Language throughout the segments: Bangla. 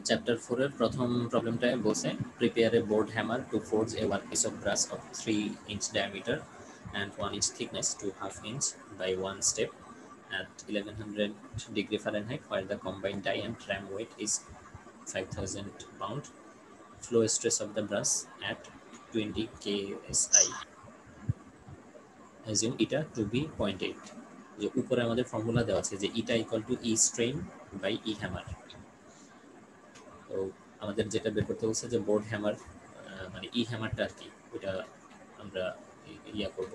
চ্যাপ্টার 4 এর প্রথম প্রবলেমটায় বলছে prepare a board hammer to forge a one piece of brass of 3-inch diameter and 1-inch thickness to half-inch by one step at 1100 degree Fahrenheit, while the combined die and ram weight is 5000 pound. Flow stress of the brass at 20 ksi. Assume eta to be 0.8. যে উপরে আমাদের ফর্মুলা দেওয়া আছে যে eta equal to e strain by e hammer. তো আমাদের যেটা বের করতে বলছে যে বোর্ড হ্যামার মানে ই হ্যামারটা আর কি, ওইটা আমরা ইয়া করব,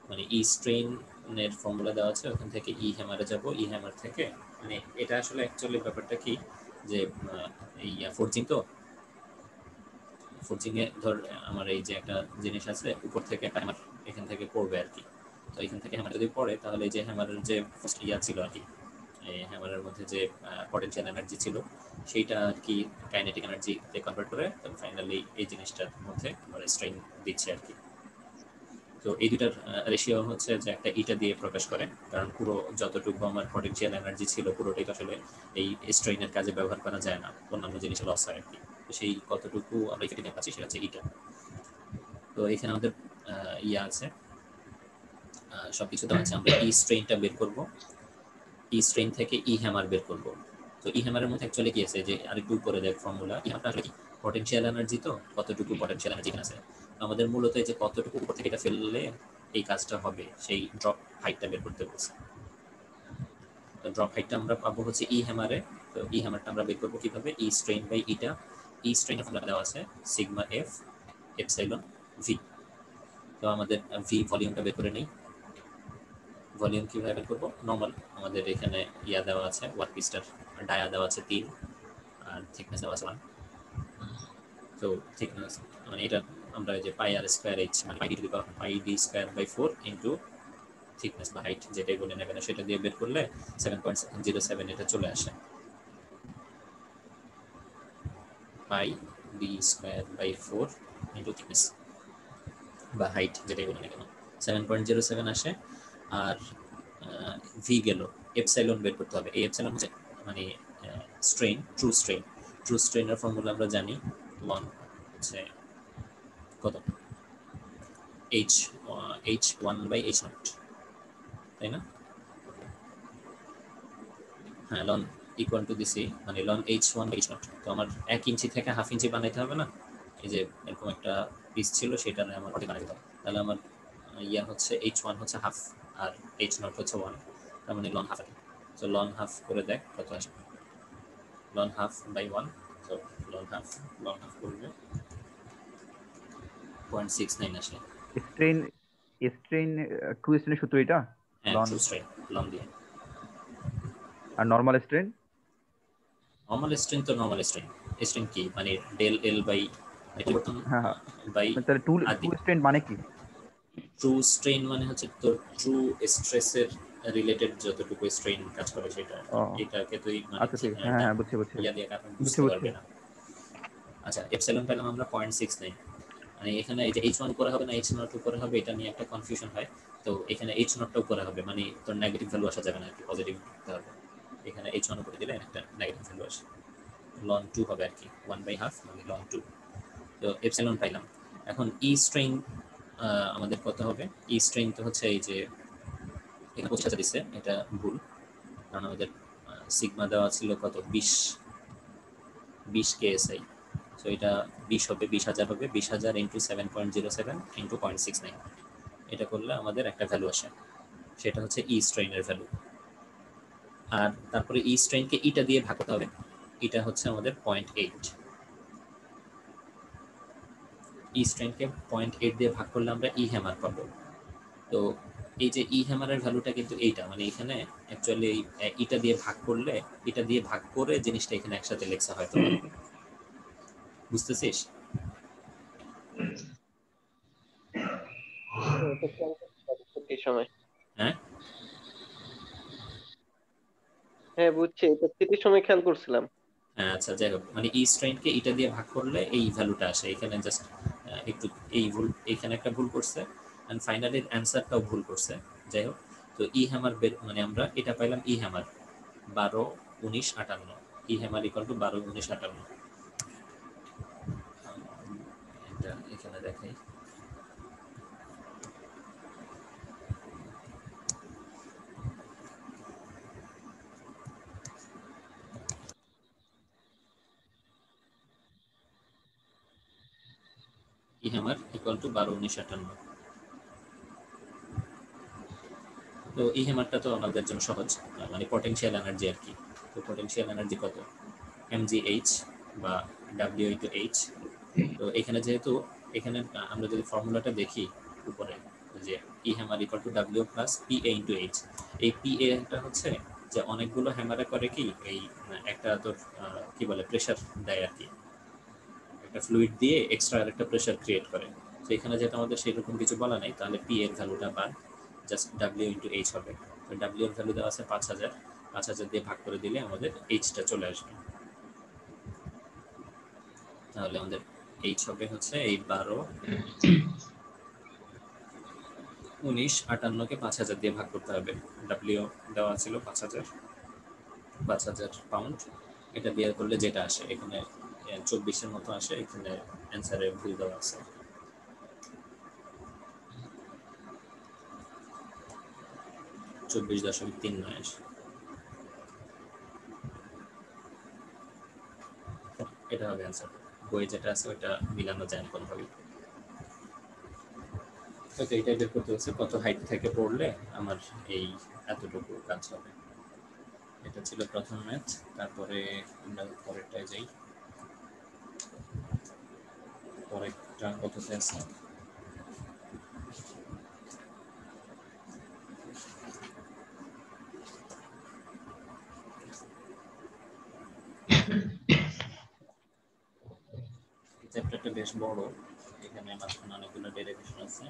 মানে ই স্ট্রেনের ফর্মুলা দেওয়া আছে, ওখান থেকে ই হ্যামারে যাব। ই হ্যামার থেকে মানে এটা আসলে অ্যাকচুয়ালি ব্যাপারটা কি যে এই ফোর্জিং, তো ফোর্জিংয়ে ধর আমার এই যে একটা জিনিস আছে, উপর থেকে একটা হ্যামার এখান থেকে পড়বে আর কি। তো এখান থেকে হ্যামার যদি পড়ে তাহলে এই যে হ্যামারের যে ফার্স্ট ইয়া ছিল আর কি, এই হ্যামারের মধ্যে যে পটেনশিয়াল এনার্জি ছিল সেইটা আর কি কাইনেটিক এনার্জিতে কনভার্ট করে ফাইনালি এই জিনিসটার মধ্যে আমরা স্ট্রেন দিচ্ছে আর কি। তো এই দুটার রেশিও হচ্ছে যে একটা ইটা দিয়ে প্রকাশ করে, কারণ পুরো যতটুকু আমার পটেনশিয়াল এনার্জি ছিল পুরোটাই আসলে এই স্ট্রেইনের কাজে ব্যবহার করা যায় না, অন্যান্য জিনিসে লস হয় আর কি। তো সেই কতটুকু আমরা এখানে পাচ্ছি সেটা হচ্ছে ইটা। তো এখানে আমাদের ইয়া আছে, সবকিছু দেওয়া আছে। আমরা ই স্ট্রেইনটা বের করব, ই স্ট্রেইন থেকে ই হ্যামার বের করব। তো ই হ্যামারের মধ্যে অ্যাকচুয়ালি কি আছে যে আরেকটু উপরে দেখ ফর্মুলা, ই হ্যামারটা আসলে কি পটেনশিয়াল এনার্জি, তো কতটুকু পটেনশিয়াল এনার্জি আছে আমাদের মূলত এই যে কতটুকু উপর থেকে এটা ফেললে এই কাজটা হবে সেই ড্রপ হাইটটা বের করতে বলছে। তো ড্রপ হাইটটা আমরা পাবো হচ্ছে ই হ্যামারে। তো ই হ্যামারটা আমরা বের করবো কিভাবে, ই স্ট্রেইন বাই ইটা। ই স্ট্রেইনের ফর্মুলা দেওয়া আছে সিগমা এফ এপসাইলন ভি। তো আমাদের ভি ভলিউমটা বের করে নেই। ভলিউম কীভাবে বের করবো, নর্মাল আমাদের এখানে ইয়া দেওয়া আছে, ওয়ার্ক পিসটার ডায়া দেওয়া আছে 3 আর থিকনেস দেওয়া আছে 1। তো থিকনেস মানে এটা আমরা যে পাই আর স্কোয়ার এইচ মানে pi D pi D square by 4 into thickness বা হাইট যেটাই বলে না কেন সেটা দিয়ে বের করলে 7.07 এটা চলে আসে। Pi D square by 4 into thickness বা হাইট যেটাই বলে না কেন 7.07 আসে। আর ভি গেল, এপসাইলন বের করতে হবে। এই এপসাইলন হচ্ছে মানে স্ট্রেন, ট্রু স্ট্রেনের ফর্মুলা আমরা জানি, লন হচ্ছে কত h, h one by h naught, তাই না? হ্যাঁ, লন ইকুয়াল টু দিছি মানে লন h one by h naught. তো আমার 1 ইঞ্চি থেকে হাফ ইঞ্চি বানাইতে হবে না, এই যে এরকম একটা পিস ছিল সেটা আমার অর্ধেক বানাইতে হবে। তাহলে আমার ইয়া হচ্ছে এইচ ওয়ান হচ্ছে হাফ আর এইচ নট হচ্ছে 1, তার মানে লন হাফ আছে। তো লন হাফ করে দেখ কত আসবে, লন হাফ বাই 1। তো লন হাফ করবে 0.69 আসে। স্ট্রেন স্ট্রেন টু স্ট্রেনের সূত্র এটা হ্যাঁ, লন ট্রু স্ট্রেন লন দিয়ে। আর নর্মাল স্ট্রেন নর্মাল স্ট্রেন তো নর্মাল স্ট্রেন, স্ট্রেন কি মানে ডেল এল বাই পরিবর্তন হ্যাঁ হ্যাঁ বাই তাহলে টু টু আদি। স্ট্রেন মানে কি? ট্রু স্ট্রেন মানে হচ্ছে তোর ট্রু স্ট্রেসের রিলেটেড যতটুকু স্ট্রেন কাজ করে সেটা আর কি। ও এটাকে তুই মানে আচ্ছা ঠিক, হ্যাঁ হ্যাঁ বুঝছি বুঝছি ইয়া দিয়ে কারণ বুঝছি বুঝতে বুঝছি পারবে না। আচ্ছা, এপসাইলন পেলাম আমরা 0.69। মানে এখানে এই যে এইচ ওয়ান উপরে হবে না এইচ নট উপরে হবে এটা নিয়ে একটা কনফিউশন হয়। তো এখানে এইচ নটটা উপরে হবে, মানে তোর নেগেটিভ ভ্যালু আসা যাবে না আর কি, পজিটিভ দিতে হবে। এখানে এইচ ওয়ান উপরে দিলে একটা নেগেটিভ ভ্যালু আসে, লন টু হবে আর কি, 1/2 মানে লন টু। তো এপসাইলন পাইলাম। এখন ই স্ট্রেইন আমাদের কত হবে, ই স্ট্রেইন তো হচ্ছে এই যে এখানে 25,000 দিচ্ছে, এটা ভুল, কারণ আমাদের সিগমা দেওয়া ছিল কত 20 কেএসআই। সো এটা 20 হবে, 20,000 হবে, 20,000 ইন্টু 7.07 ইন্টু 0.69, এটা করলে আমাদের একটা ভ্যালু আসে, সেটা হচ্ছে ই স্ট্রেইনের ভ্যালু। আর তারপরে ই স্ট্রেইনকে ইটা দিয়ে ভাগ করতে হবে, এটা হচ্ছে আমাদের 0.8। ই স্ট্রেইনকে 0.8 দিয়ে ভাগ করলে আমরা ই হ্যামার পাবো। তো এই যে ই হ্যামারের ভ্যালুটা কিন্তু এইটা, মানে এখানে অ্যাকচুয়ালি ইটা দিয়ে ভাগ করলে, এটা দিয়ে ভাগ করে জিনিসটা এখানে একসাথে লেখা হয়তো, বুঝতেছিস? এটা খেয়াল করতে ছুটির সময়। হ্যাঁ হ্যাঁ বুঝছি, এটা ছুটির সময় খেয়াল করছিলাম। হ্যাঁ, আচ্ছা যাই হোক, মানে ই স্ট্রেইনকে এটা দিয়ে ভাগ করলে এই ভ্যালুটা আসে। এখানে জাস্ট একটু এই ভুল, এখানে একটা ভুল করছে, অ্যান্ড ফাইনালি অ্যান্সারটাও ভুল করছে। যাই হোক, তো ই হ্যামার বের মানে আমরা এটা পাইলাম E hammer 12, 19, 58। E hammer equal to 12 19 58। এটা এখানে দেখাই। E hammer equal to 12 19 58। তো ই হ্যামারটা তো আমাদের জন্য সহজ, মানে পটেনশিয়াল এনার্জি আর কি। তো পটেনশিয়াল এনার্জি কত, mgh বা w ইন্টু h। তো এখানে যেহেতু এখানে আমরা যদি ফর্মুলাটা দেখি উপরে, যে E hammer equal to W plus P A into H. এই পি এটা হচ্ছে যে অনেকগুলো হ্যামারে করে কি, এই একটা তোর কি বলে প্রেশার দেয় আর কি, একটা ফ্লুইড দিয়ে এক্সট্রা একটা প্রেশার ক্রিয়েট করে। তো এখানে যেহেতু আমাদের সেরকম কিছু বলা নেই, তাহলে পি এর ভ্যালুটা বাদ, জাস্ট ডাব্লিউ ইন্টু এইচ হবে। তো ডাব্লিউ এর ভ্যালু দেওয়া আছে 5000, 5000 দিয়ে ভাগ করে দিলে আমাদের এইচটা চলে আসবে। তাহলে আমাদের এইচ হবে হচ্ছে এই 12 19 58কে 5000 দিয়ে ভাগ করতে হবে। ডাব্লিউ দেওয়া ছিল 5000, 5000 পাউন্ড। এটা দিয়ে করলে যেটা আসে এখানে 24-এর মতো আসে, এখানে অ্যান্সারে ভুল দেওয়া আছে। $24.39 আসে। এটা হবে অ্যান্সার। বইয়ে যেটা আছে ওইটা মিলানো যায় না কোনোভাবেই। হয়তো এইটাই বের করতে হচ্ছে কত হাইট থেকে পড়লে আমার এই এতটুকু কাজ হবে। এটা ছিল প্রথম ম্যাথ। তারপরে আমরা পরেরটায় যাই। পরেরটা কততে আছে, চ্যাপ্টারটা বেশ বড়, এখানে মাঝখানে অনেকগুলো ডেরিভেশন আছে।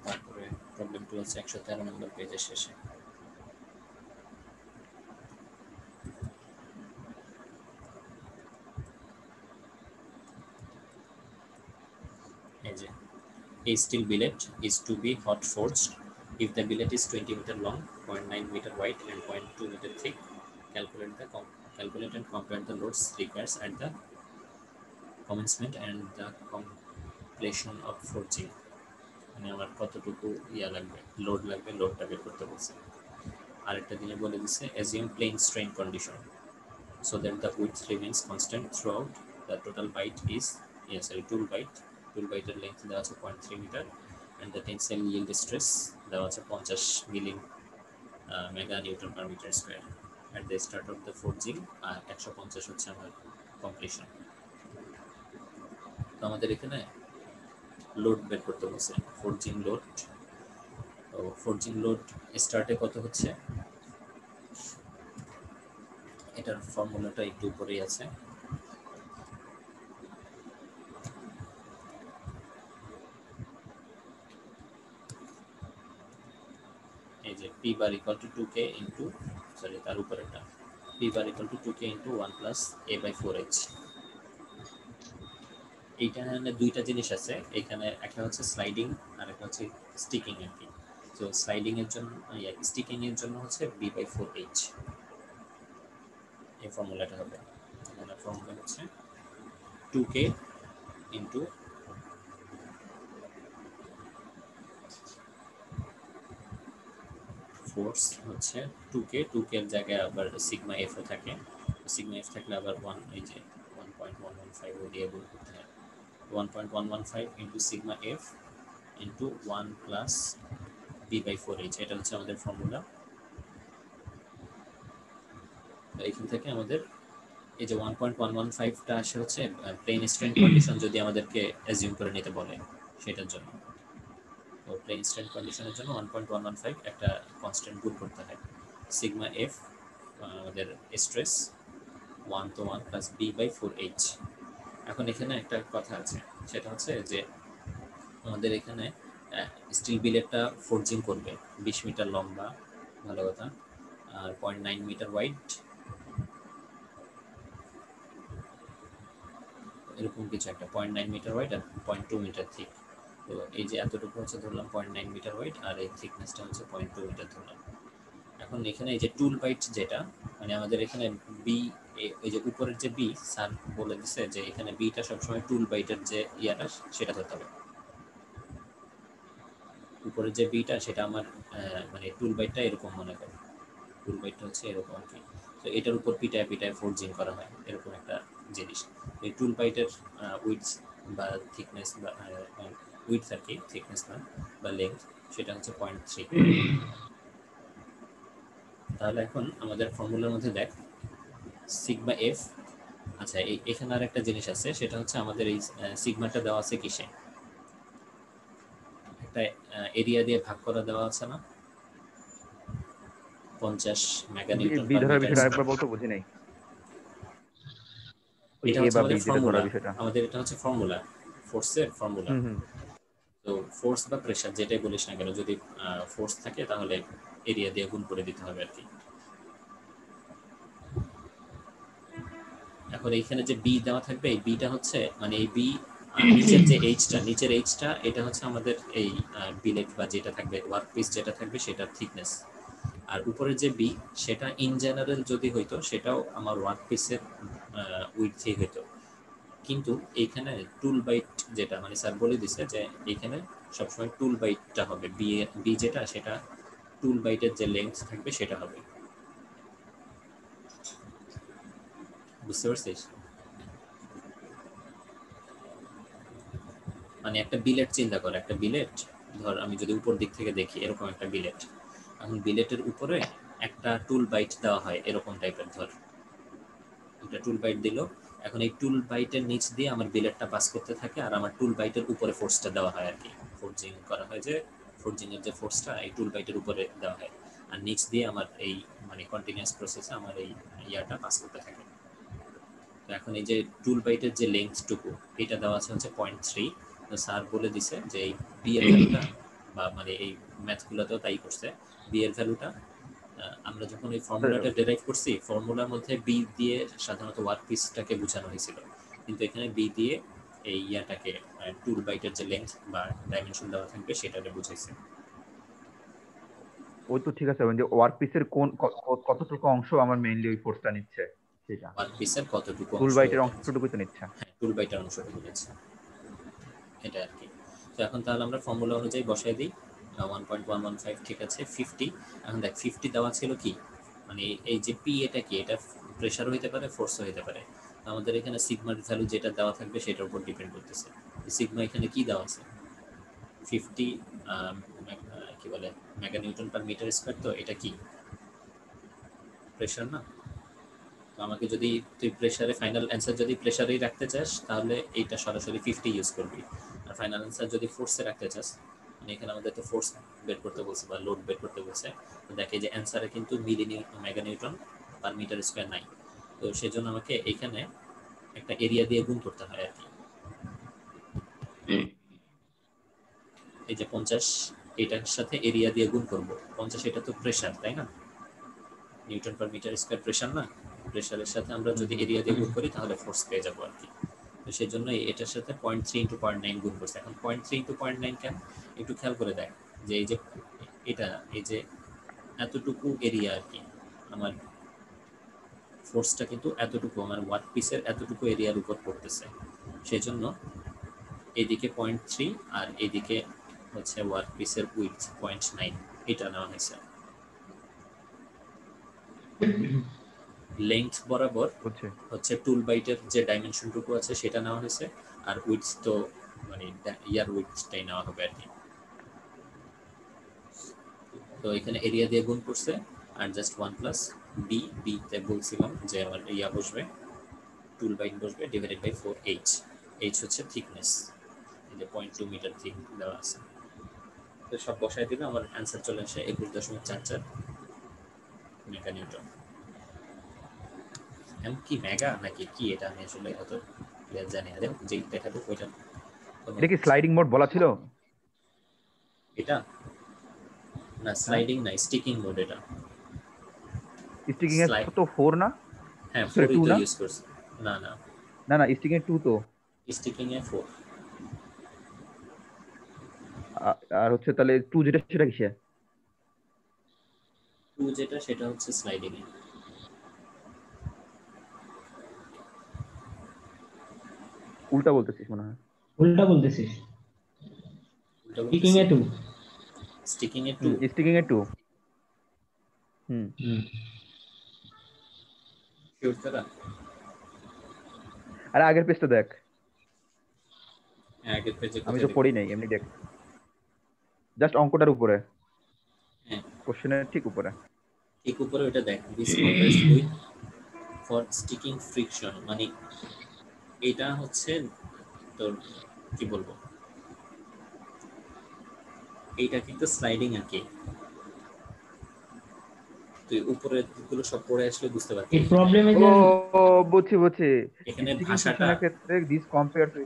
তারপরে প্রবলেমটি হচ্ছে 113 নম্বর পেজের শেষে। এই যে a steel billet is to be hot forged if the billet is 20 meter long, 0.9 meter wide and 0.2 meter thick. Calculate and compare the loads required at the commencement and the completion of forging. মানে আমার কতটুকু লাগবে, লোড লাগবে, লোডটা বের করতে বলছে। আরেকটা দিনে বলে দিচ্ছে assume plane strain condition so that the width remains constant throughout. The total height is tool height এর লেন্থ দেওয়া আছে 0.3 metre and the tensile yield stress দেওয়া আছে 50 milli mega newton per metre square at the start of the forging, আর 150 হচ্ছে আমার কমপ্লিশন। তো আমাদের এখানে লোড বের করতে বলছে, ফোরজিং লোড। তো ফোরজিং লোড স্টার্টে কত হচ্ছে, এটার ফর্মুলাটা একটু উপরেই আছে। এই যে P bar equal to 2k into, sorry তার উপরেটা, P bar equal to 2k into 1 plus a by 4h। এইখানে দুইটা জিনিস আছে, এখানে একটা হচ্ছে স্লাইডিং আর একটা হচ্ছে স্টিকিং আর কি। তো স্লাইডিং এর জন্য, স্টিকিং এর জন্য হচ্ছে b বাই 4h, এই ফর্মুলাটা হবে। এখানে ফর্মুলা হচ্ছে 2k ইন্টু ফোর্স হচ্ছে 2k এর জায়গায় আবার সিগমা এফ ও থাকে, সিগমা এফ থাকলে আবার 1, এই যে 1.115 ও দিয়ে গুণ করতে হয়। 1.115 into sigma f into 1 plus b by 4h, এটা হচ্ছে আমাদের ফর্মুলা। এখান থেকে আমাদের এই যে 1.115টা আসে হচ্ছে প্লেন স্ট্রেন কন্ডিশন যদি আমাদেরকে অ্যাজিউম করে নিতে বলে সেটার জন্য। তো প্লেন স্ট্রেন কন্ডিশনের জন্য 1.115 একটা কনস্ট্যান্ট গুণ করতে হয়, সিগমা এফ আমাদের স্ট্রেস 1 তো 1 প্লাস বি বাই 4h। এখন এখানে একটা কথা আছে, সেটা হচ্ছে যে আমাদের এখানে স্টিল বিলেটটা ফোরজিং করবে 20 মিটার লম্বা, ভালো কথা, আর 0.9 মিটার ওয়াইড, এরকম কিছু একটা 0.9 মিটার ওয়াইড আর 0.2 মিটার থিক। তো এই যে এতটুকু হচ্ছে ধরলাম 0.9 মিটার ওয়াইড আর এই থিকনেসটা হচ্ছে 0.2 মিটার ধরলাম। এখন এখানে এই যে টুল বাইট যেটা, মানে আমাদের এখানে বি এই যে উপরের যে বি, স্যার বলে দিছে যে এখানে বিটা সবসময় টুল বাইটের যে ইয়াটা সেটা ধরতে হবে। উপরের যে বিটা সেটা আমার মানে টুল বাইটটা এরকম মনে করো, টুল বাইটটা হচ্ছে এরকম আর কি। তো এটার উপর পিটায় পিটায় ফোরজিং করা হয় এরকম একটা জিনিস। এই টুল বাইটের উইডথ বা থিকনেস বা উইডথ আর কি, থিকনেস না বা লেন্থ, সেটা হচ্ছে 0.3। তাহলে এখন আমাদের ফর্মুলার মধ্যে দেখ সিগমা এফ। আচ্ছা, এখানে আর একটা জিনিস আছে, সেটা হচ্ছে আমাদের এই সিগমাটা দেওয়া আছে কিসে, একটা এরিয়া দিয়ে ভাগ করা দেওয়া আছে না, 50 মেগা নিউটন বি পার ধরার মিটার বিষয়টা আরেকবার স্কয়ার। বলতে বুঝি নাই, ওই এটা এ হচ্ছে বা বি আমাদের যেটা ফর্মুলা, ধরার বিষয়টা। আমাদের এটা হচ্ছে ফর্মুলা, ফোর্সের ফর্মুলা। হুম হুম। তো ফোর্স বা প্রেশার যেটাই বলিস না কেন, যদি ফোর্স থাকে তাহলে এরিয়া দিয়ে গুণ করে দিতে হবে আর কি। এখন এইখানে যে বি দেওয়া থাকবে, এই বিটা হচ্ছে মানে এই বি, নিচের যে এইচটা, নিচের এইচটা এটা হচ্ছে আমাদের এই বিলেট বা যেটা থাকবে ওয়ার্ক পিস যেটা থাকবে সেটার থিকনেস। আর উপরের যে বি, সেটা ইন জেনারেল যদি হইতো সেটাও আমার ওয়ার্ক পিসের উইডথই হইতো। কিন্তু এইখানে টুল বাইট যেটা মানে স্যার বলে দিছে যে এইখানে সবসময় টুল বাইটটা হবে, বি যেটা সেটা টুল বাইটের যে লেন্থ থাকবে সেটা হবে। বুঝতে পারছিস? মানে একটা বিলেট চিন্তা কর, একটা বিলেট ধর আমি যদি উপর দিক থেকে দেখি এরকম একটা বিলেট, এখন বিলেটের উপরে একটা টুল বাইট দেওয়া হয় এরকম টাইপের, ধর একটা টুল বাইট দিল। এখন এই টুল বাইটের নিচ দিয়ে আমার বিলেটটা পাস করতে থাকে, আর আমার টুল বাইটের উপরে ফোর্সটা দেওয়া হয় আর কি, ফোর্জিং করা হয় যে ফোর্জিং এর যে ফোর্সটা এই টুল বাইটের উপরে দেওয়া হয়, আর নিচ দিয়ে আমার এই মানে কন্টিনিউয়াস প্রসেসে আমার এই ইয়াটা পাস করতে থাকে। তো এখন এই যে টুল বাইটের যে লেন্থটুকু এটা দেওয়া আছে হচ্ছে 0.3। তো স্যার বলে দিছে যে এই বি এর ভ্যালুটা, বা মানে এই ম্যাথগুলোতেও তাই করছে, বি এর ভ্যালুটা আমরা যখন এই ফর্মুলাটা ডেরাইভ করছি, ফর্মুলার মধ্যে বি দিয়ে সাধারণত ওয়ার্ক পিসটাকে বোঝানো হয়েছিল, কিন্তু এখানে বি দিয়ে এই ইয়াটাকে টুল বাইটের যে লেন্থ বা ডাইমেনশন দেওয়া থাকবে সেটাকে বুঝাইছে। ওই তো ঠিক আছে, মানে ওয়ার্ক পিসের কোন কতটুকু অংশ আমার মেইনলি ওই ফোর্সটা নিচ্ছে সেটা, ওয়ার্ক পিসের কতটুকু টুল অংশ বাইটের এটা নিচ্ছে। অংশটুকুই তো নিচ্ছে। হ্যাঁ, টুল বাইটের অংশটুকু নিচ্ছে, এটা আর কি। তো এখন তাহলে আমরা ফর্মুলা অনুযায়ী বসাই দিই। 1.115 ঠিক আছে, 50। এখন দেখ 50 দেওয়া ছিল কি, মানে এই যে পি এটা কি, এটা প্রেশার হইতে পারে, ফোর্স হইতে পারে। তো আমাদের এখানে সিগমার ভ্যালু যেটা দেওয়া থাকবে সেটার উপর ডিপেন্ড করতেছে। সিগমা এখানে কি দেওয়া আছে, 50 কি বলে mega newton per metre square. তো এটা কি প্রেশার না? তো আমাকে যদি তুই প্রেশারে ফাইনাল অ্যান্সার যদি প্রেশারেই রাখতে চাস তাহলে এইটা সরাসরি 50 ইউজ করবি। আর ফাইনাল অ্যান্সার যদি ফোর্সে রাখতে চাস, মানে এখানে আমাদের তো ফোর্স বের করতে বলছে বা লোড বের করতে বলছে, তো দেখে যে অ্যান্সারে কিন্তু mega newton per metre square নাই। তো সেজন্য আমাকে এখানে একটা এরিয়া দিয়ে গুণ করতে হয় আর কি। এই যে 50 এটার সাথে এরিয়া দিয়ে গুণ করব, 50 এটা তো প্রেশার তাই না, newton per metre square pressure না, প্রেশারের সাথে আমরা হুম যদি হুম। এরিয়া দিয়ে গুণ করি তাহলে ফোর্স পেয়ে যাবো আর কি। তো সেই জন্য এটার সাথে 0.3 ইন্টু 0.9 গুণ করছে। এখন 0.3 ইন্টু 0.9 কেন, একটু খেয়াল করে দেখ যে এই যে এটা, এই যে এতটুকু এরিয়া আর কি, আমার ফোর্সটা কিন্তু এতটুকু আমার ওয়ার্ক পিসের এতটুকু এরিয়ার উপর পড়তেছে। সেই জন্য এদিকে 0.3 আর এদিকে হচ্ছে ওয়ার্ক পিসের উইথ 0.9, এটা নেওয়া হয়েছে। লেংথ বরাবর বুঝছি। হচ্ছে টুল বাইটের যে ডাইমেনশনটুকু আছে সেটা নেওয়া হয়েছে, আর উইডথ তো মানে ইয়ার উইডথটাই নেওয়া হবে আর কি। তো এখানে এরিয়া দিয়ে গুণ করছে, আর জাস্ট 1 প্লাস বি, বিতে বলছিলাম যে আমার ইয়া বসবে, টুল বাইট বসবে ডিভাইডেড বাই 4 এইচ। এইচ হচ্ছে থিকনেস, এই যে 0.2 মিটার থিক দেওয়া আছে। তো সব বসায় দিলে আমার অ্যান্সার চলে আসে 21.44 মেগা নিউটন। এম কি মেগা নাকি কি এটা আমি আসলে অত ক্লিয়ার জানি না, দেখো যে দেখাবো ওইটা। এটা কি স্লাইডিং মোড বলা ছিল? এটা না, হ্যাঁ, স্লাইডিং না, স্টিকিং মোড এটা। স্টিকিং এর স্লাইড, তো 4 না, হ্যাঁ সরি 4ই 2 তো না? ইউজ করছে। না না, না না, স্টিকিং এর 2 তো। স্টিকিং এ 4। আর হচ্ছে তাহলে 2 যেটা সেটা কিসে? 2 যেটা সেটা হচ্ছে স্লাইডিং এ। উল্টা বলতেছিস মনে হয়। উল্টা বলতেছিস। উল্টা স্টিকিং বলতেছি। এ 2। স্টিকিং এ 2। স্টিকিং এ 2। শিওর তারা? আরে আগের পেজটা দেখ, হ্যাঁ, আগের পেজে আমি কোথায় তো দেখবো? পড়ি নাই, এমনি দেখ, জাস্ট অঙ্কটার উপরে, হ্যাঁ, কোশ্চেনের ঠিক উপরে। ঠিক উপরে ওটা দেখ, this compares fluid for sticking friction, মানে এটা হচ্ছে তোর কি বলবো, এইটা কিন্তু স্লাইডিং আর কি। তুই উপরের গুলো সব পড়ে আসলে বুঝতে পারবি। এর প্রবলেম ও ইজ বুঝছি বুঝছি, এখানে স্টিকিং ভাষাটা, ফ্রিকশনের ক্ষেত্রে দিস কম্পেয়ার টু।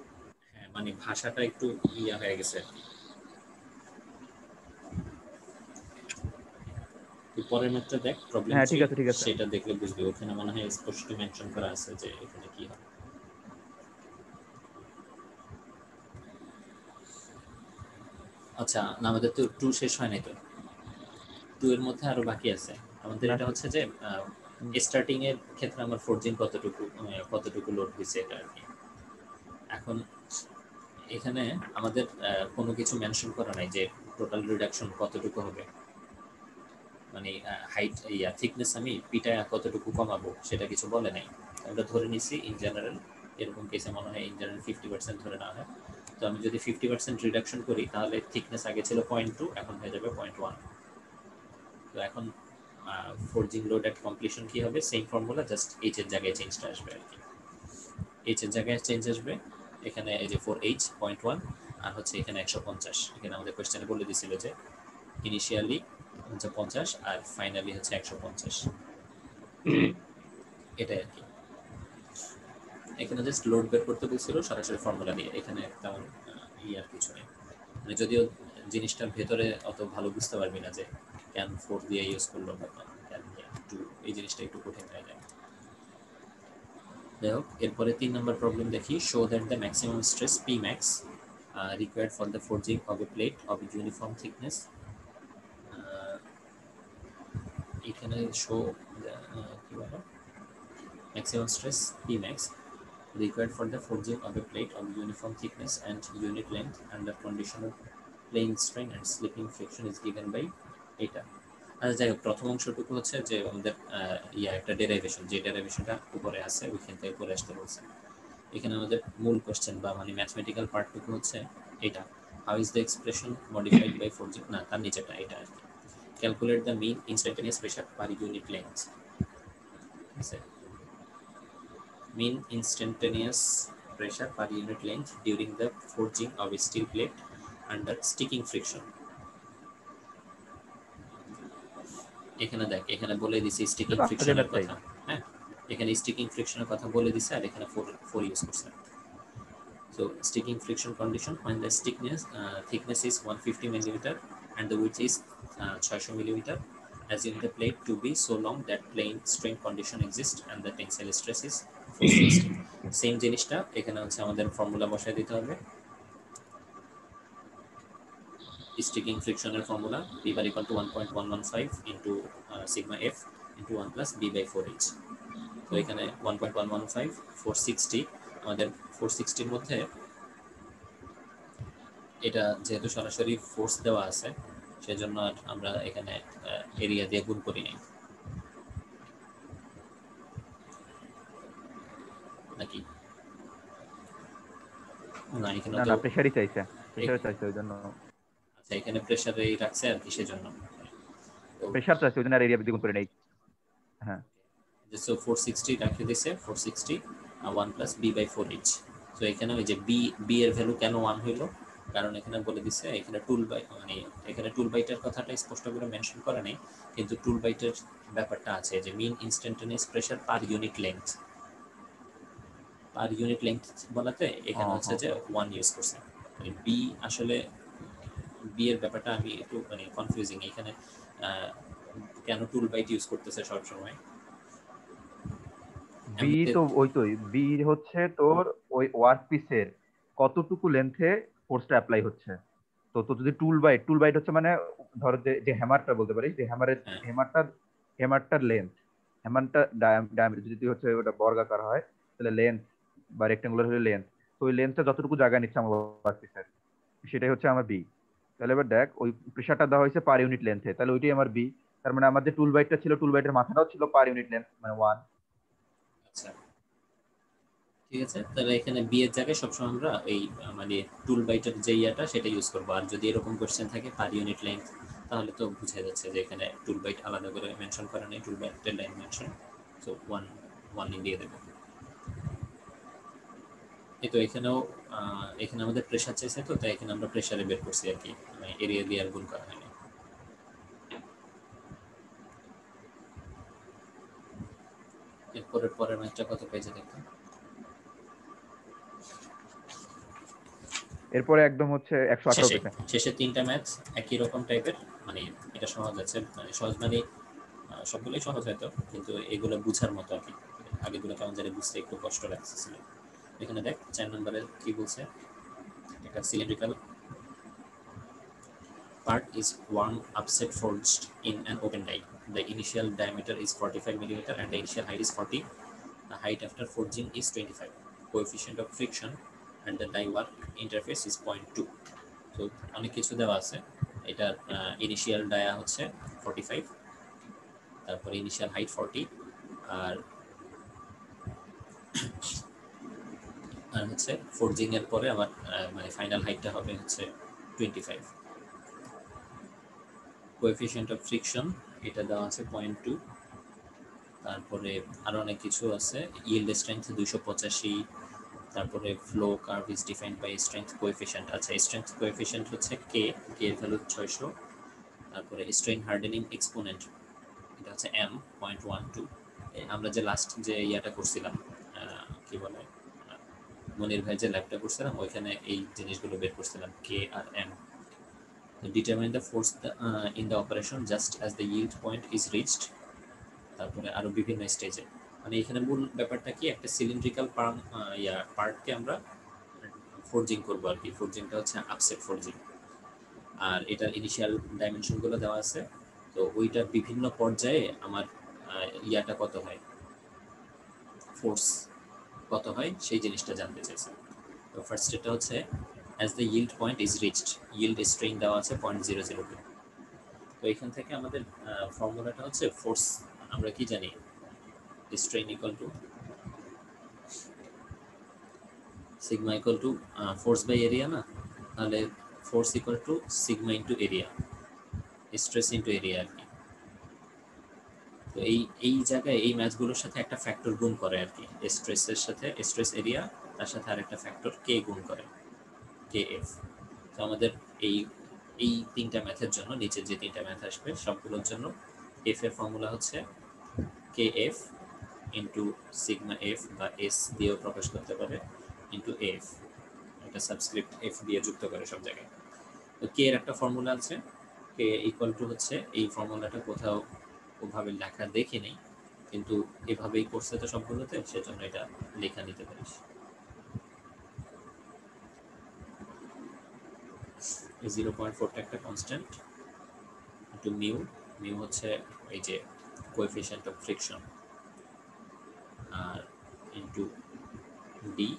হ্যাঁ মানে ভাষাটা একটু ইয়া হয়ে গেছে আর কি। তুই পরের ম্যাথটা দেখ, প্রবলেম হ্যাঁ 3, ঠিক আছে ঠিক আছে। সেটা দেখলে বুঝবি। ওখানে মনে হয় স্পষ্ট মেনশন করা আছে যে এখানে কি হবে। আচ্ছা, না আমাদের তো 2 শেষ হয় নাই তো, 2 এর মধ্যে আরো বাকি আছে আমাদের। না এটা হচ্ছে যে স্টার্টিং এর ক্ষেত্রে আমার ফোরজিন কতটুকু লোড হয়েছে এটা আর কি। এখন এখানে আমাদের কোনো কিছু মেনশন করা নাই যে টোটাল রিডাকশন কতটুকু হবে, মানে হাইট ইয়া থিকনেস আমি পিটা কতটুকু কমাবো সেটা কিছু বলে নাই। আমরা ধরে নিছি ইন জেনারেল, এরকম কেসে মনে হয় ইন জেনারেল 50% ধরে নেওয়া হয়। তো আমি যদি 50% রিডাকশন করি তাহলে থিকনেস আগে ছিল 0.2, এখন হয়ে যাবে 0.1। তো এখন ফোরজিং লোড এট কমপ্লিশন কি হবে, সেম ফর্মুলা, জাস্ট এইচ এর জায়গায় চেঞ্জটা আসবে আর কি। এইচ এর জায়গায় চেঞ্জ আসবে, এখানে এই যে 4h 0.1 আর হচ্ছে এখানে 150। এখানে আমাদের কোয়েশ্চেনে বলে দিছিল যে ইনিশিয়ালি হচ্ছে 50 আর ফাইনালি হচ্ছে 150, এটাই আর কি। এখানে জাস্ট লোড বের করতে বলছিল সরাসরি ফর্মুলা দিয়ে, এখানে তেমন আর কিছু নেই। মানে যদিও জিনিসটার ভেতরে অত ভালো বুঝতে পারবি না যে ক্যান 4 দিয়ে ইউজ করলো বা ক্যান 2, এই জিনিসটা একটু কঠিন হয়ে যায়। যাই হোক, এরপরে 3 নম্বর প্রবলেম দেখি। Show that the maximum stress P max required for the forging of a plate of uniform thickness, এখানে শো কি বলো, maximum stress Pmax required for the forging of a plate of uniform thickness and unit length under condition of plane strain and slipping friction is given by এটা। আচ্ছা যাই হোক, প্রথম অংশটুকু হচ্ছে যে আমাদের একটা ডেরাইভেশন, যে ডেরাইভেশনটা উপরে আছে ওইখান থেকে করে আসতে বলছে। এখানে আমাদের মূল কোশ্চেন বা মানে ম্যাথমেটিক্যাল পার্টটুকু হচ্ছে এটা, how is the expression modified by forging, না তার নিচেটা এটা আর কি। Calculate the mean instantaneous pressure per unit length, ঠিক আছে। Mean instantaneous pressure per unit length during the forging of a steel plate under sticking friction. এখানে দেখ, এখানে বলে দিছি স্টিকিং ফ্রিকশনের কথা। হ্যাঁ, এখানে স্টিকিং ফ্রিকশনের কথা বলে দিছে আর এখানে 4 ইউজ করছে। So sticking friction condition when the thickness is 150 millimeter and the width is 600 millimeter, assume the plate to be so long that plane strain condition exists and the tensile stress is 460. Same জিনিসটা এখানে হচ্ছে আমাদের ফর্মুলা বসায় দিতে হবে। স্টিকিং ফ্রিকশনের formula P bar equal to 1.115 into sigma f into 1 plus B by 4h। তো এখানে 1.115 460, আমাদের 460 এর মধ্যে এটা যেহেতু সরাসরি ফোর্স দেওয়া আছে সেজন্য আমরা এখানে এরিয়া দিয়ে গুণ করি নাই, নাকি না এখানে না তো না প্রেসারই চাইছে, প্রেসার চাইছে ওই জন্য। আচ্ছা, এখানে প্রেসারেই রাখছে আর কি, সেজন্য প্রেসার চাইছে ওই জন্য আর এরিয়া দ্বিগুণ করে নেই। হ্যাঁ, সো 460 রাখে দিছে, 460 1 প্লাস বি বাই 4h। তো এখানে ওই যে বি এর ভ্যালু কেন 1 হইলো, কারণ এখানে বলে দিছে এখানে টুল বাই, মানে এখানে টুল বাইটের কথাটা স্পষ্ট করে মেনশন করা নেই, কিন্তু টুল বাইটের ব্যাপারটা আছে যে mean instantaneous pressure per unit length, per unit length বলাতে এখানে হচ্ছে যে 1 ইউজ করছে। বি আসলে বি এর ব্যাপারটা আমি একটু মানে কনফিউজিং এখানে, কেন টুল বাইট ইউজ করতেছে সব সময়। বি তো ওই তো বি হচ্ছে তোর ওই ওয়ার্ক পিসের কতটুকু লেন্থে ফোর্সটা অ্যাপ্লাই হচ্ছে। তো তো যদি টুল বাইট হচ্ছে মানে ধর যে হ্যামারটা বলতে পারি, যে হ্যামারটার লেন্থ, হ্যামারটা ডায়ামিটার যদি হচ্ছে ওটা বর্গাকার হয় তাহলে লেন্থ বা রেক্টাঙ্গুলার হলে লেন্থ, তো ওই লেন্থটা যতটুকু জায়গা নিচ্ছে আমার ওয়ার্কপিসের, সেটাই হচ্ছে আমার বি। তাহলে এবার দেখ ওই প্রেশারটা দেওয়া হয়েছে পার ইউনিট লেন্থে, তাহলে ওইটাই আমার বি। তার মানে আমার যে টুল বাইটটা ছিল, টুল বাইটের মাথাটাও ছিল পার ইউনিট লেন্থ, মানে 1। আচ্ছা ঠিক আছে, তাহলে এখানে বি এর জায়গায় সবসময় আমরা এই মানে টুল বাইটের যে ইয়াটা সেটা ইউজ করবো। আর যদি এরকম কোশ্চেন থাকে পার ইউনিট লেন্থ, তাহলে তো বুঝা যাচ্ছে যে এখানে টুল বাইট আলাদা করে মেনশন করা নেই, টুল বাইটের line mention, so one one দিয়ে দেবো। এই তো এখানেও এখানে আমাদের প্রেশার চাইছে, তো তাই এখানে আমরা প্রেশারে বের করছি আর কি, মানে এরিয়া দিয়ে আর গুণ করা হয়নি। এরপরের পরের ম্যাথটা কত পেয়েছে দেখতে। এরপরে একদম হচ্ছে 118 শেষে পেজে। শেষে তিনটা ম্যাথ একই রকম টাইপের, মানে এটা সহজ আছে, মানে সহজ মানে সবগুলোই সহজ হয়তো, কিন্তু এগুলো বুঝার মতো আর কি। আগেগুলো কেমন জানি বুঝতে একটু কষ্ট লাগতেছিল। এখানে দেখ 4 নম্বরে কি বলছে, একটা cylindrical part is one upset forged in an open die. The initial diameter is 45 millimeter and the initial height is 40. The height after forging is 25. Coefficient of friction and the die work interface is 0.2. So অনেক কিছু দেওয়া আছে। এটার ইনিশিয়াল ডায়া হচ্ছে 45, তারপরে ইনিশিয়াল হাইট 40, আর আর হচ্ছে ফোরজিং এর পরে আবার মানে ফাইনাল হাইটটা হবে হচ্ছে 25। কোএফিসিয়েন্ট অফ ফ্রিকশন এটা দেওয়া আছে 0.2। তারপরে আরো অনেক কিছু আছে, ইল্ড স্ট্রেংথ 285, তারপরে flow curve is defined by strength coefficient. আচ্ছা স্ট্রেংথ কোএফিসিয়েন্ট হচ্ছে কে, কে এর ভ্যালু 600। তারপরে স্ট্রেন হার্ডেনিং এক্সপোনেন্ট এটা হচ্ছে m 0.12। আমরা যে লাস্ট যে ইয়াটা করছিলাম কি বলে মনির ভাই যে ল্যাবটা করছিলাম, ওইখানে এই জিনিসগুলো বের করছিলাম, কে আর M. Determine the force in the operation just as the yield point is reached. তারপরে আরো বিভিন্ন স্টেজে, মানে এখানে মূল ব্যাপারটা কি, একটা সিলিন্ড্রিক্যাল পার্টকে আমরা ফোরজিং করবো আর কি। ফোরজিংটা হচ্ছে আপসেট ফোরজিং, আর এটার ইনিশিয়াল ডাইমেনশনগুলো দেওয়া আছে। তো ওইটার বিভিন্ন পর্যায়ে আমার ইয়াটা কত হয়, ফোর্স কত হয় সেই জিনিসটা জানতে চাইছে। তো ফার্স্ট এটা হচ্ছে as the yield point is reached, yield strain দেওয়া আছে 0.002। তো এখান থেকে আমাদের ফর্মুলাটা হচ্ছে ফোর্স আমরা কি জানি, strain equal to sigma equal to force by area না, তাহলে force equal to sigma into area, stress into area আর কি। তো এই এই জায়গায় এই ম্যাচগুলোর সাথে একটা ফ্যাক্টর গুণ করে আর কি, স্ট্রেসের সাথে স্ট্রেস এরিয়া, তার সাথে আর একটা ফ্যাক্টর কে গুণ করে, কে এফ। তো আমাদের এই এই তিনটা ম্যাথের জন্য নিচে যে তিনটা ম্যাথ আসবে সবগুলোর জন্য এফ এর ফর্মুলা হচ্ছে K F into sigma F, বা এস দিয়েও প্রকাশ করতে পারে, ইন্টু এফ, একটা সাবস্ক্রিপ্ট এফ দিয়ে যুক্ত করে সব জায়গায়। তো কে এর একটা ফর্মুলা আছে, কে ইকুয়াল টু হচ্ছে, এই ফর্মুলাটা কোথাও ওভাবে লেখা দেখি নেই, কিন্তু এভাবেই করছে তো সবগুলোতে, সেজন্য এটা লেখা নিতে পারিস। 0.4টা একটা কনস্ট্যান্ট ইন্টু মিউ, মিউ হচ্ছে এই যে কোএফিসিয়েন্ট অফ ফ্রিকশন, আর ইন্টু ডি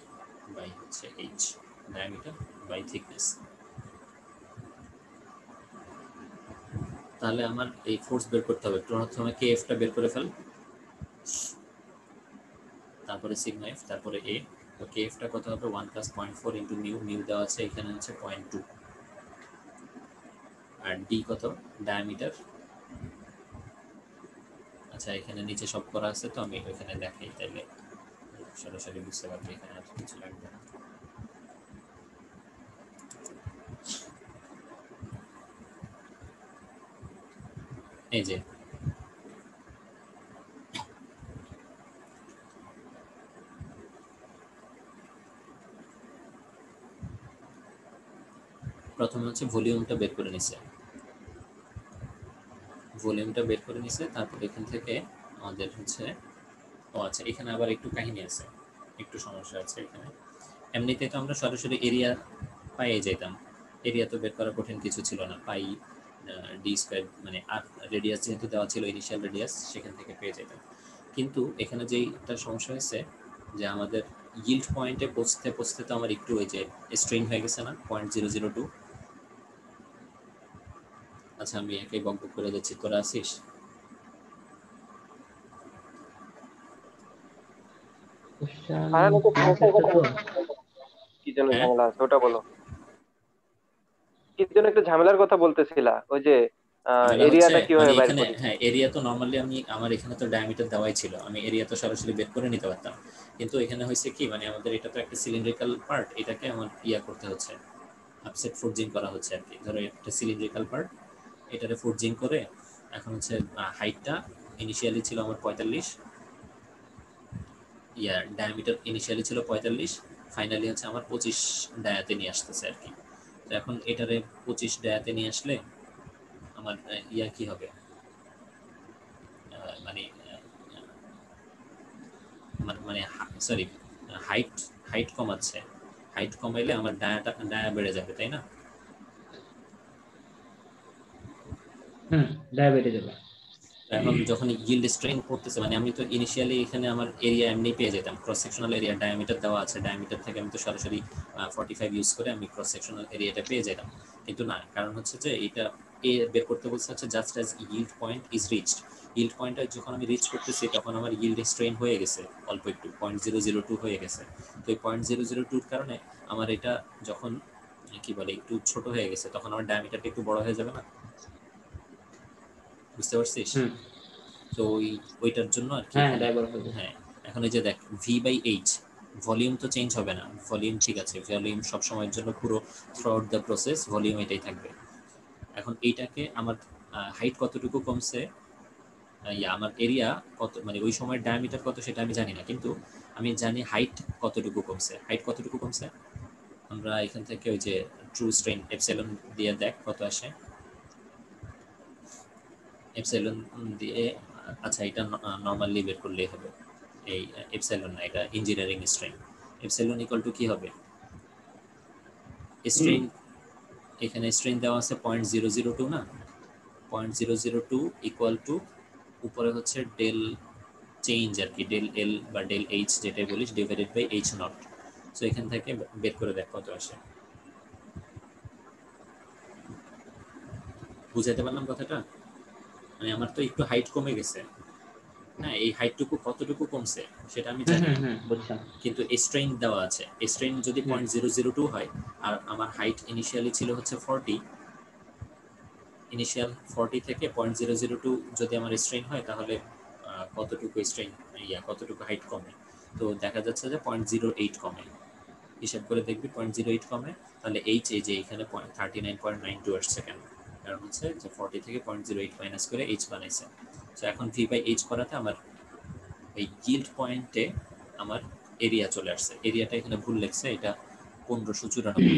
বাই হচ্ছে এইচ, ডায়ামিটার বাই থিকনেস। তাহলে আমার এই ফোর্স বের করতে হবে, প্রথমে কে এফটা বের করে ফেল, তারপরে সিগমা এফ, তারপরে এ। তো কে এফটা কত হবে 1 + 0.4 ইন্টু মিউ, মিউ দেওয়া আছে এখানে হচ্ছে 0.2, আর ডি কত, ডায়ামিটার। আচ্ছা এখানে নিচে সব করা আছে, তো আমি ওইখানে দেখাই, তাইলে সরাসরি বুঝতে পারবে, এখানে আর কিছু লাগবে না। এই যে প্রথমে হচ্ছে ভলিউমটা বের করে নিছে, ভলিউমটা বের করে নিছে, তারপর এখান থেকে আমাদের হচ্ছে, ও আচ্ছা এখানে আবার একটু কাহিনী আছে, একটু সমস্যা আছে এখানে। এমনিতে তো আমরা সরাসরি এরিয়া পাইয়ে যেতাম, এরিয়া তো বের করা কঠিন কিছু ছিল না, পাই ডি স্কয়ার, মানে আর রেডিয়াস যেহেতু দেওয়া ছিল ইনিশিয়াল রেডিয়াস, সেখান থেকে পেয়ে যেতাম। কিন্তু এখানে যেইটা সমস্যা হয়েছে যে আমাদের yield পয়েন্টে পৌঁছতে পৌঁছতে তো আমার একটু ওই যে স্ট্রেন হয়ে গেছে না 0.002। আচ্ছা আমি একাই বকবক করে যাচ্ছি, তোরা আছিস? কোশ্চেন আর নাকি কনসেপ্টটা তো কি যেন হ্যাঁ ঝামেলা আছে ওটা বলো। কি যেন একটা ঝামেলার কথা বলতেছিলা, ওই যে ঝামেলা হচ্ছে এরিয়াটা মানে কিভাবে বাইর এখানে, করি। হ্যাঁ এরিয়া তো নর্মালি আমি আমার এখানে তো ডায়ামিটার দেওয়াই ছিল, আমি এরিয়া তো সরাসরি বের করে নিতে পারতাম। কিন্তু এখানে হয়েছে কি, মানে আমাদের এটা তো একটা সিলিন্ড্রিক্যাল পার্ট, এটাকে আমার করতে হচ্ছে, আপসেট ফোরজিং করা হচ্ছে আর কি। ধরো একটা সিলিন্ড্রিক্যাল পার্ট, এটারে ফোরজিং করে এখন হচ্ছে হাইটটা ইনিশিয়ালি ছিল আমার 45, ডায়ামিটার ইনিশিয়ালি ছিল 45, ফাইনালি হচ্ছে আমার 25 ডায়াতে নিয়ে আসতেছে আর কি। তো এখন এটারে 25 ডায়াতে নিয়ে আসলে আমার কি হবে, মানে মানে সরি, হাইট হাইট কমাচ্ছে, হাইট কমাইলে আমার ডায়া বেড়ে যাবে, তাই না? ডায়াবেটিস যাবে। এখন যখন yield স্ট্রেন করতেছে, মানে আমি তো ইনিশিয়ালি এখানে আমার এরিয়া এমনি পেয়ে যেতাম, ক্রস সেকশনাল এরিয়া ডায়ামিটার দেওয়া আছে, ডায়ামিটার থেকে আমি তো সরাসরি 45 ইউজ করে আমি ক্রস সেকশনাল এরিয়াটা পেয়ে যেতাম। কিন্তু না, কারণ হচ্ছে যে এটা বের করতে বলছে হচ্ছে just as yield point is reached. yield পয়েন্টটা যখন আমি রিচ করতেছি তখন আমার yield স্ট্রেন হয়ে গেছে অল্প একটু, 0.002 হয়ে গেছে। তো এই 0.002-র কারণে আমার এটা যখন কি বলে একটু ছোট হয়ে গেছে, তখন আমার ডায়ামিটারটা একটু বড় হয়ে যাবে না? বুঝতে পারছিস? তো ওইটার জন্য আর কি হ্যাঁ এখানে। ডায়াবেটিস হবে। হ্যাঁ, এখন এই যে দেখ V/H, ভলিউম তো চেঞ্জ হবে না, ভলিউম ঠিক আছে, ভলিউম সব সময়ের জন্য পুরো through out the process volume এটাই থাকবে। এখন এইটাকে আমার হাইট কতটুকু কমছে, আমার এরিয়া কত, মানে ওই সময়ের ডায়ামিটার কত সেটা আমি জানি না, কিন্তু আমি জানি হাইট কতটুকু কমছে। হাইট কতটুকু কমছে আমরা এখান থেকে ওই যে ট্রু স্ট্রেন এপসিলন দিয়ে দেখ কত আসে। এপসাইলন দিয়ে, আচ্ছা এটা নর্মালি বের করলেই হবে। এই এপসাইলন না, এটা engineering strain. Epsilon equal to কি হবে, স্ট্রেন, এখানে স্ট্রেন দেওয়া আছে 0.002 না, 0.002 ইকুয়াল টু উপরে হচ্ছে ডেল চেঞ্জ আর কি, ডেল এল বা ডেল এইচ যেটাই বলিস, divided by h naught. So এখান থেকে বের করে দেখ কত আসে। বুঝাইতে পারলাম কথাটা? মানে আমার তো একটু হাইট কমে গেছে, হ্যাঁ এই হাইটটুকু কতটুকু কমছে সেটা আমি জানি না, বুঝছেন। কিন্তু স্ট্রেন দেওয়া আছে। স্ট্রেন যদি 0.002 হয় আর আমার হাইট ইনিশিয়ালি ছিল হচ্ছে 40, ইনিশিয়াল 40 থেকে 0.002 যদি আমার স্ট্রেন হয় তাহলে কতটুকু স্ট্রেন, কতটুকু হাইট কমে। তো দেখা যাচ্ছে যে 0.08 কমে, হিসাব করে দেখবি 0.08 কমে, তাহলে এইচ এই যে এখানে 39.92 আসছে কেন, কারণ হচ্ছে যে 40 থেকে 0.08 মাইনাস করে এইচ বানাইছে। তো এখন V/H করাতে আমার এই yield পয়েন্টে আমার এরিয়া চলে আসছে, এরিয়াটা এখানে ভুল লেখছে, এটা 1594 হবে,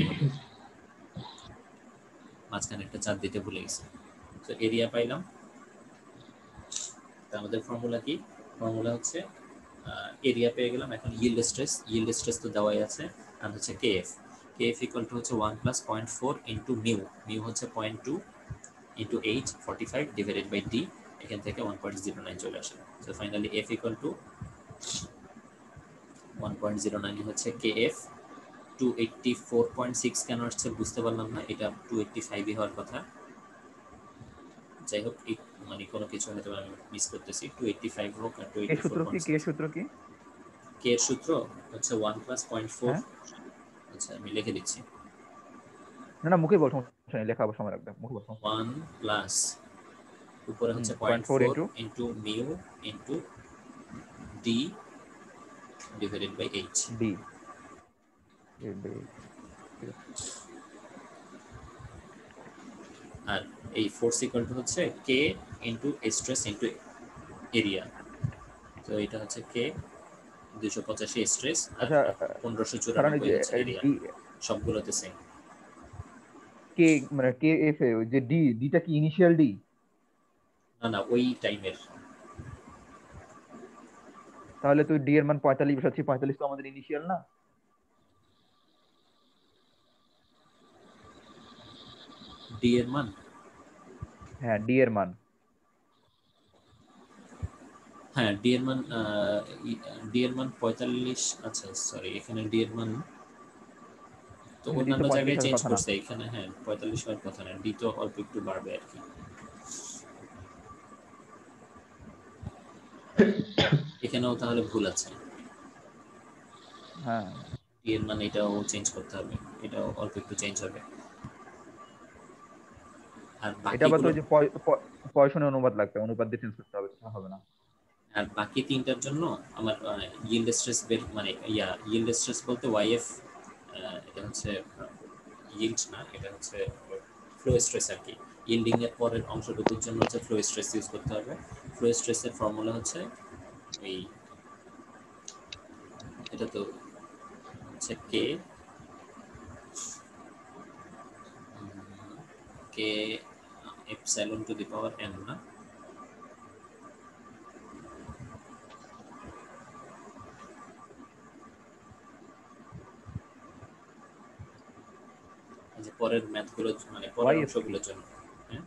মাঝখানে একটা চার দিতে ভুলে গেছে। তো এরিয়া পাইলাম। তা আমাদের ফর্মুলা কি, ফর্মুলা হচ্ছে এরিয়া পেয়ে গেলাম, এখন yield স্ট্রেস তো দেওয়াই আছে, আর হচ্ছে kf, kf ইকুয়াল টু হচ্ছে 1 প্লাস 0.4 ইন্টু মিউ, মিউ হচ্ছে 0.2 into h 45 divided by d, এখান থেকে 1.09 চলে আসে। So finally f equal to 1.09 হচ্ছে kf। 284.6 কেন আসছে বুঝতে পারলাম না, এটা 285 হওয়ার কথা। যাই হোক, মানে কোনো কিছু হয়তো আমি মিস করতেছি, 285 হোক আর কে সূত্র কি, কে 284.6। সূত্র কি? কে এর সূত্র হচ্ছে 1 প্লাস 0.4, হ্যাঁ, আচ্ছা আমি লিখে দিচ্ছি, না না মুখে বল, সমস্যা নেই, লেখা আবার সময় লাগবে, মুখে বল, সমস্যা নেই। 1 প্লাস উপরে হচ্ছে 0.4 0.4 into into mu into d divided by h. D. ঠিক আছে। আর এই ফোর্স ইকুয়াল টু হচ্ছে k into stress into area. তো এটা হচ্ছে কে 285 স্ট্রেস আর আচ্ছা, কারণ এই 1594 যে হচ্ছে এরিয়া, ডি, সবগুলোতে সেম। কে মানে কে এফ এ ওই যে ডি, ডিটা কি ইনিশিয়াল ডি? না না, ওই টাইমের। তাহলে তুই ডি এর মান 45 বসাচ্ছি, 45 তো আমাদের ইনিশিয়াল না? ডি এর মান, হ্যাঁ, ডি এর মান। হ্যাঁ ডি এর মান 45, আচ্ছা সরি এখানে ডি এর মান তো কিন্তু ডি তো অন্যান্য 45 জায়গায় হওয়ার চেঞ্জ কথা না। করছে, এখানে হ্যাঁ 45 হওয়ার কথা না, ডি তো অল্প একটু বাড়বে আর কি। এখানেও তাহলে ভুল আছে, হ্যাঁ, ডি এর মান এটাও চেঞ্জ করতে হবে, এটাও অল্প একটু চেঞ্জ হবে। আর এটা আবার তো বাকিগুলো, ওই যে পয়সনে অনুপাত লাগবে, অনুপাত দিয়ে চেঞ্জ করতে হবে, তা হবে না। আর বাকি তিনটার জন্য আমার yield স্ট্রেস বের মানে yield স্ট্রেস বলতে ওয়াইএফ, এটা হচ্ছে yield না, এটা হচ্ছে ফ্লো স্ট্রেস আর কি। ইল্ডিং এর পরের অংশটুকুর জন্য হচ্ছে ফ্লো স্ট্রেস ইউজ করতে হবে। ফ্লো স্ট্রেসের ফর্মুলা হচ্ছে ওই, এটা তো হচ্ছে K K epsilon to the power N না, এই যে পরের ম্যাথগুলো মানে পরের ওয়াইএফ কি? অংশগুলোর জন্য। হ্যাঁ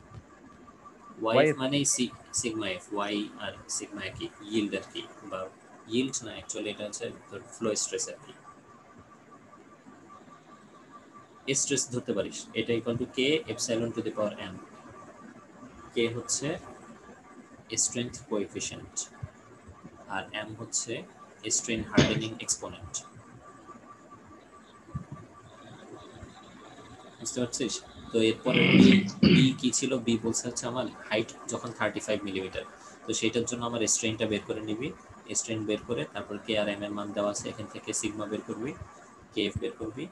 ওয়াইএফ ওয়াইএফ মানে কি? সিগমা এফ, ওয়াই আর সিগমা কি yield আর কি, বা yield না অ্যাকচুয়ালি এটা হচ্ছে ফ্লো স্ট্রেস আর কি। স্ট্রেস ধরতে পারিস, এটা equal to K epsilon to the power N. K হচ্ছে স্ট্রেংথ কোএফিশিয়েন্ট আর এম হচ্ছে স্ট্রেন হার্ডেনিং এক্সপোনেন্ট। বুঝতে পারছিস? তো এরপরে বি, বি কি ছিল, বি বলছে হচ্ছে আমার হাইট যখন 35 মিলিমিটার, তো সেটার জন্য আমার স্ট্রেনটা বের করে নিবি। স্ট্রেন বের করে তারপর কে আর এম এর মান দেওয়া আছে, এখান থেকে সিগমা বের করবি, কে এফ বের করবি,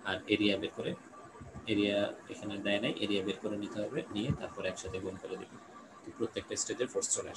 আর এরিয়া বের করে, এরিয়া এখানে দেয় নাই, এরিয়া বের করে নিতে হবে, নিয়ে তারপর একসাথে গুণ করে দিবি, তো প্রত্যেকটা স্টেজের ফোর্স চলে আসবে।